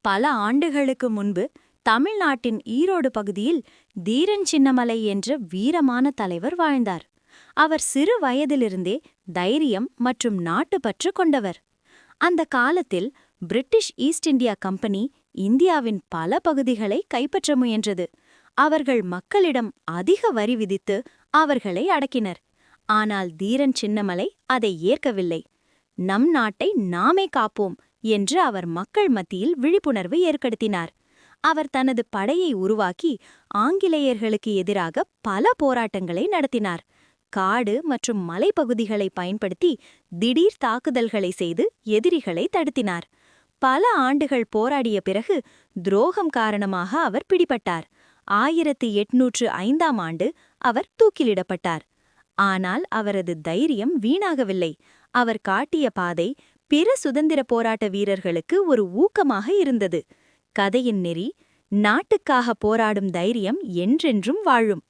பல ஆண்டுகளுக்கு முன்பு தமிழ்நாட்டின் ஈரோடு பகுதியில் தீரன் சின்னமலை என்ற வீரமான தலைவர் வாழ்ந்தார். அவர் சிறு வயதிலிருந்தே தைரியம் மற்றும் நாட்டுப்பற்று கொண்டவர். அந்த காலத்தில் பிரிட்டிஷ் ஈஸ்ட் இந்தியா கம்பெனி இந்தியாவின் பல பகுதிகளை கைப்பற்ற முயன்றது. அவர்கள் மக்களிடம் அதிக வரி விதித்து அவர்களை அடக்கினர். ஆனால் தீரன் சின்னமலை அதை ஏற்கவில்லை. நம் நாட்டை நாமே காப்போம் என்று அவர் மக்கள் மத்தியில் விழிப்புணர்வு ஏற்படுத்தினார். அவர் தனது படையை உருவாக்கி ஆங்கிலேயர்களுக்கு எதிராக பல போராட்டங்களை நடத்தினார். காடு மற்றும் மலைப்பகுதிகளை பயன்படுத்தி திடீர் தாக்குதல்களை செய்து எதிரிகளை தடுத்தினார். பல ஆண்டுகள் போராடிய பிறகு துரோகம் காரணமாக அவர் பிடிபட்டார். 1805ஆம் ஆண்டு அவர் தூக்கிலிடப்பட்டார். ஆனால் அவரது தைரியம் வீணாகவில்லை. அவர் காட்டிய பாதை பிற சுதந்திர போராட்ட வீரர்களுக்கு ஒரு ஊக்கமாக இருந்தது. கதையின் நெறி: நாட்டுக்காக போராடும் தைரியம் என்றென்றும் வாழும்.